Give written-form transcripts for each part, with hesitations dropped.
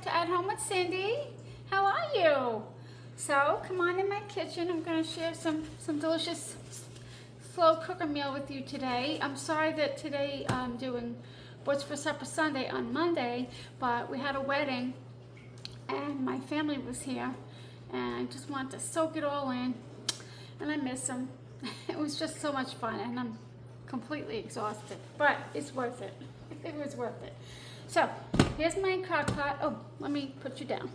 back to At Home with Cindy. How are you? So come on in my kitchen. I'm going to share some delicious slow cooker meal with you today. I'm sorry that today I'm doing What's for Supper Sunday on Monday, but we had a wedding and my family was here and I just wanted to soak it all in, and I miss them. It was just so much fun and I'm completely exhausted, but it's worth it. It was worth it. So here's my Crockpot. Oh, let me put you down.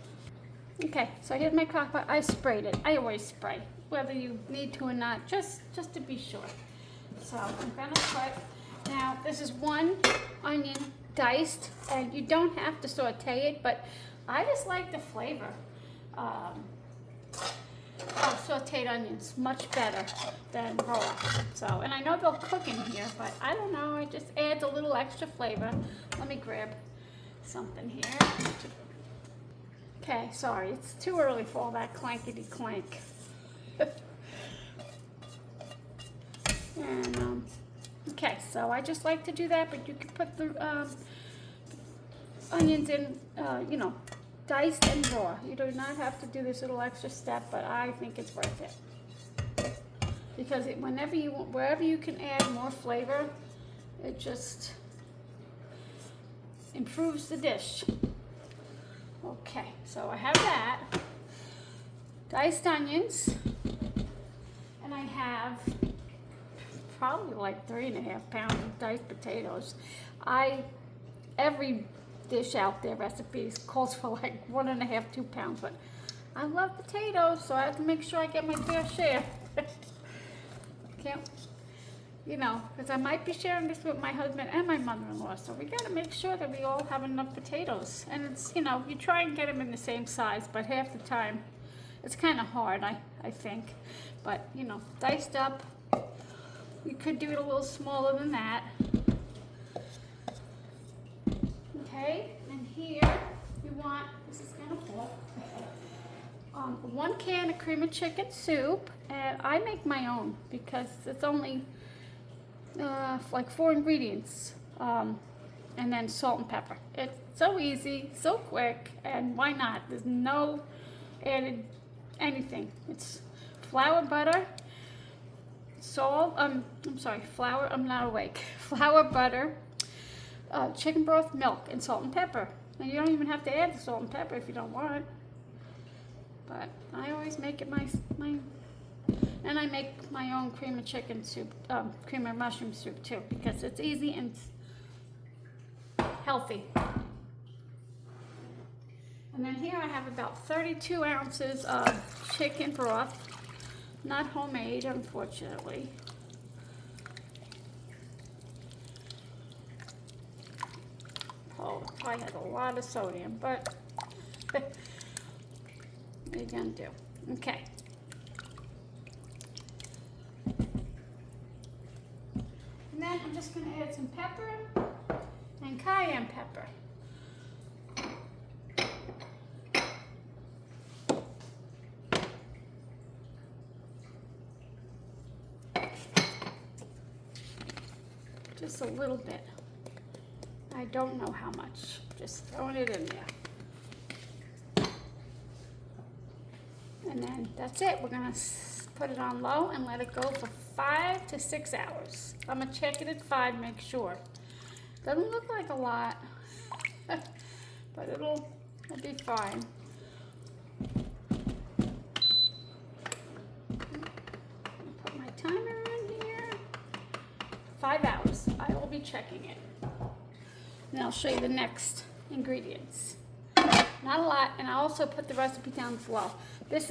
Okay, so here's my Crockpot. I sprayed it. I always spray, whether you need to or not, just to be sure. So I'm gonna put, now this is one onion diced, and you don't have to saute it, but I just like the flavor of sauteed onions much better than raw. So, and I know they'll cook in here, but I don't know, it just adds a little extra flavor. Let me grab something here. Okay, sorry, it's too early for all that clankety clank. And, okay, so I just like to do that, but you can put the onions in, you know, diced and raw. You do not have to do this little extra step, but I think it's worth it. Because whenever you want, wherever you can add more flavor, it just improves the dish. Okay, so I have that. Diced onions, and I have probably like 3.5 pounds of diced potatoes. Every dish out there, recipes, calls for like 1.5, 2 pounds, but I love potatoes, so I have to make sure I get my fair share. Can't, you know, because I might be sharing this with my husband and my mother-in-law, so we got to make sure that we all have enough potatoes. And it's, you know, you try and get them in the same size, but half the time it's kind of hard, I think. But, you know, diced up, you could do it a little smaller than that. Okay, and here you want, this is going to fall, 1 can of cream of chicken soup, and I make my own because it's only like 4 ingredients, and then salt and pepper. It's so easy, so quick, and why not? There's no added anything. It's flour, butter, salt, I'm sorry, flour, I'm not awake. Flour, butter, chicken broth, milk, and salt and pepper. And you don't even have to add the salt and pepper if you don't want. But I always make it and I make my own cream of chicken soup, cream of mushroom soup too, because it's easy and healthy. And then here I have about 32 ounces of chicken broth, not homemade, unfortunately. Oh, I had a lot of sodium, but what are you gonna do? Okay. And then I'm just gonna add some pepper and cayenne pepper. Just a little bit. I don't know how much. Just throwing it in there. And then that's it. We're gonna put it on low and let it go for 5 to 6 hours. I'm gonna check it at 5, make sure. Doesn't look like a lot, but it'll be fine. Put my timer in here. 5 hours. I will be checking it. And I'll show you the next ingredients. Not a lot, and I also put the recipe down below. This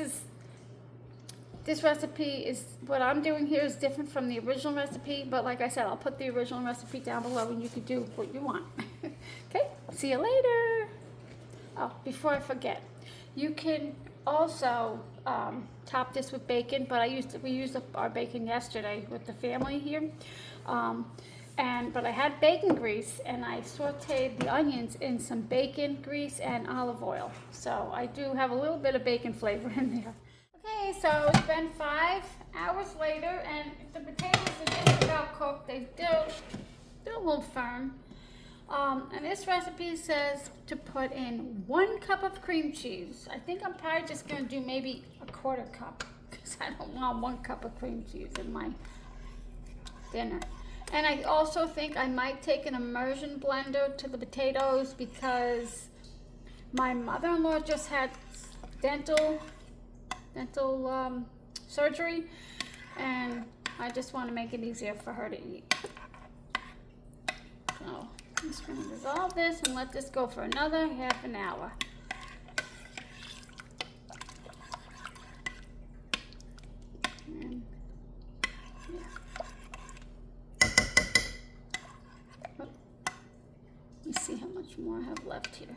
recipe is, what I'm doing here is different from the original recipe, but like I said, I'll put the original recipe down below and you can do what you want. Okay, see you later. Oh, before I forget, you can also top this with bacon, but we used our bacon yesterday with the family here. But I had bacon grease and I sauteed the onions in some bacon grease and olive oil. So I do have a little bit of bacon flavor in there. Okay, so it's been 5 hours later and the potatoes are just about cooked. They're a little firm. And this recipe says to put in 1 cup of cream cheese. I think I'm probably just gonna do maybe a 1/4 cup because I don't want 1 cup of cream cheese in my dinner. And I also think I might take an immersion blender to the potatoes because my mother-in-law just had dental surgery, and I just want to make it easier for her to eat. So I'm just going to dissolve this and let this go for another half an hour. And, yeah. Let me see how much more I have left here.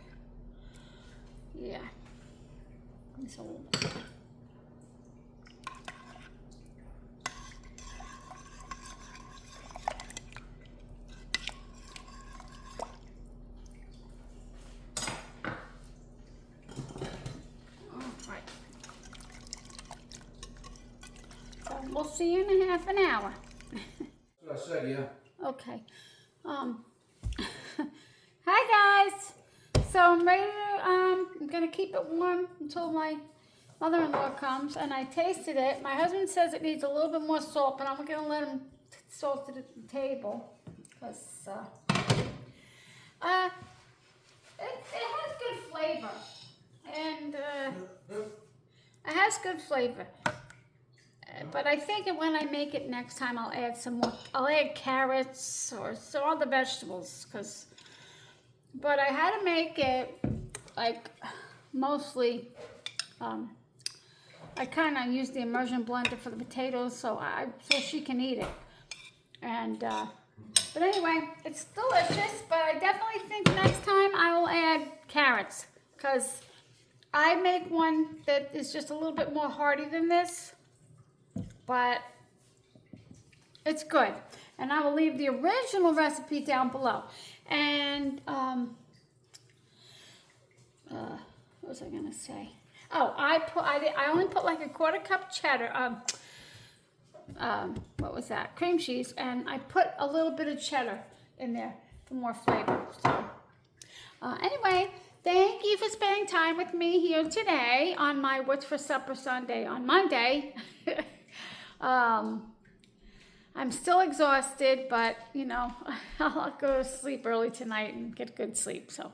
Yeah. It's a little bit. We'll see you in a half an hour. That's what I said, yeah. Okay. Hi guys. So I'm ready to, I'm gonna keep it warm until my mother-in-law comes, and I tasted it. My husband says it needs a little bit more salt, but I'm gonna let him salt it at the table because it has good flavor, and it has good flavor. But I think when I make it next time, I'll add some more. I'll add carrots or some other vegetables, but I had to make it like mostly. I kind of use the immersion blender for the potatoes, so she can eat it. And but anyway, it's delicious. But I definitely think next time I will add carrots because I make one that is just a little bit more hearty than this. But it's good. And I will leave the original recipe down below. And, what was I going to say? Oh, I only put like a 1/4 cup cheddar, what was that? Cream cheese. And I put a little bit of cheddar in there for more flavor. So, anyway, thank you for spending time with me here today on my What's for Supper Sunday on Monday. I'm still exhausted, but you know, I'll go to sleep early tonight and get good sleep. So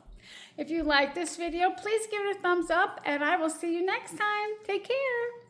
if you like this video, please give it a thumbs up, and I will see you next time. Take care.